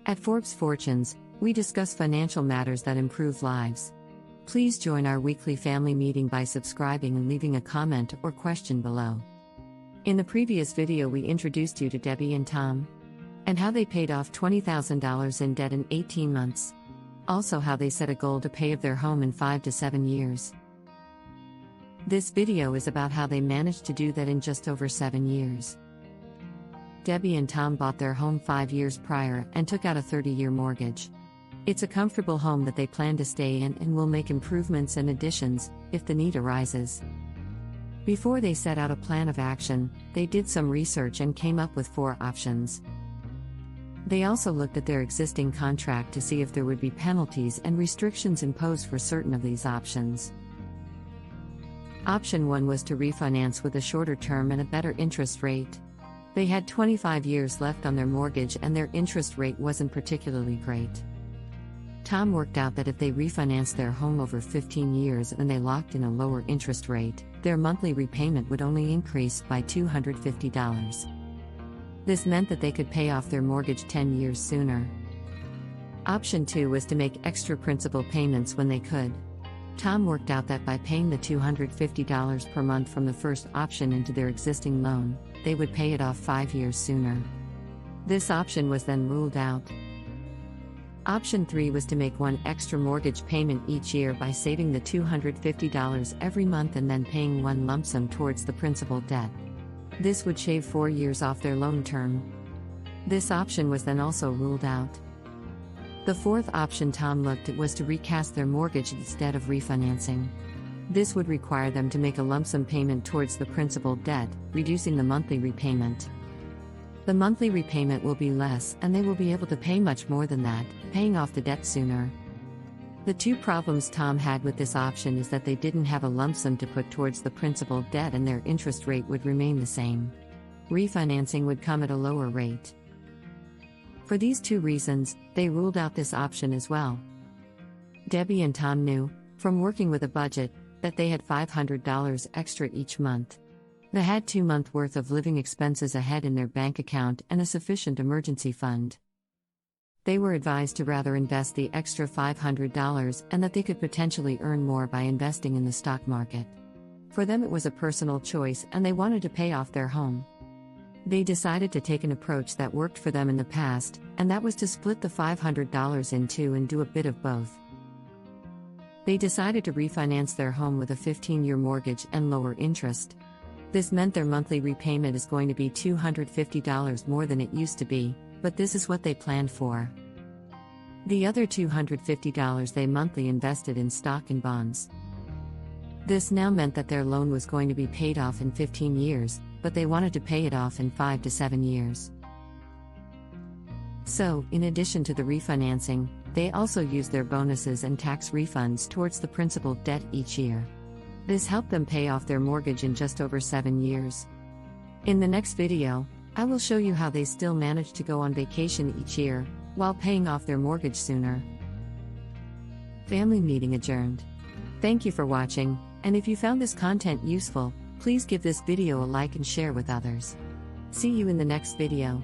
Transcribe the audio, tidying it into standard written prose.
At Forbes Fortunes, we discuss financial matters that improve lives. Please join our weekly family meeting by subscribing and leaving a comment or question below. In the previous video, we introduced you to Debbie and Tom, and how they paid off $20,000 in debt in 18 months. Also, how they set a goal to pay off their home in 5 to 7 years. This video is about how they managed to do that in just over 7 years. Debbie and Tom bought their home 5 years prior and took out a 30-year mortgage. It's a comfortable home that they plan to stay in and will make improvements and additions if the need arises. Before they set out a plan of action, they did some research and came up with 4 options. They also looked at their existing contract to see if there would be penalties and restrictions imposed for certain of these options. Option 1 was to refinance with a shorter term and a better interest rate. They had 25 years left on their mortgage and their interest rate wasn't particularly great. Tom worked out that if they refinanced their home over 15 years and they locked in a lower interest rate, their monthly repayment would only increase by $250. This meant that they could pay off their mortgage 10 years sooner. Option 2 was to make extra principal payments when they could. Tom worked out that by paying the $250 per month from the first option into their existing loan, they would pay it off 5 years sooner. This option was then ruled out. Option 3 was to make one extra mortgage payment each year by saving the $250 every month and then paying one lump sum towards the principal debt. This would shave 4 years off their loan term. This option was then also ruled out. The fourth option Tom looked at was to recast their mortgage instead of refinancing. This would require them to make a lump sum payment towards the principal debt, reducing the monthly repayment. The monthly repayment will be less, and they will be able to pay much more than that, paying off the debt sooner. The 2 problems Tom had with this option is that they didn't have a lump sum to put towards the principal debt and their interest rate would remain the same. Refinancing would come at a lower rate. For these 2 reasons, they ruled out this option as well. Debbie and Tom knew, from working with a budget, that they had $500 extra each month. They had 2 months' worth of living expenses ahead in their bank account and a sufficient emergency fund. They were advised to rather invest the extra $500 and that they could potentially earn more by investing in the stock market. For them, it was a personal choice and they wanted to pay off their home. They decided to take an approach that worked for them in the past, and that was to split the $500 in 2 and do a bit of both. They decided to refinance their home with a 15-year mortgage and lower interest. This meant their monthly repayment is going to be $250 more than it used to be, but this is what they planned for. The other $250 they monthly invested in stock and bonds. This now meant that their loan was going to be paid off in 15 years, but they wanted to pay it off in 5 to 7 years. So, in addition to the refinancing, they also used their bonuses and tax refunds towards the principal debt each year. This helped them pay off their mortgage in just over 7 years. In the next video, I will show you how they still managed to go on vacation each year, while paying off their mortgage sooner. Family meeting adjourned. Thank you for watching, and if you found this content useful, please give this video a like and share with others. See you in the next video.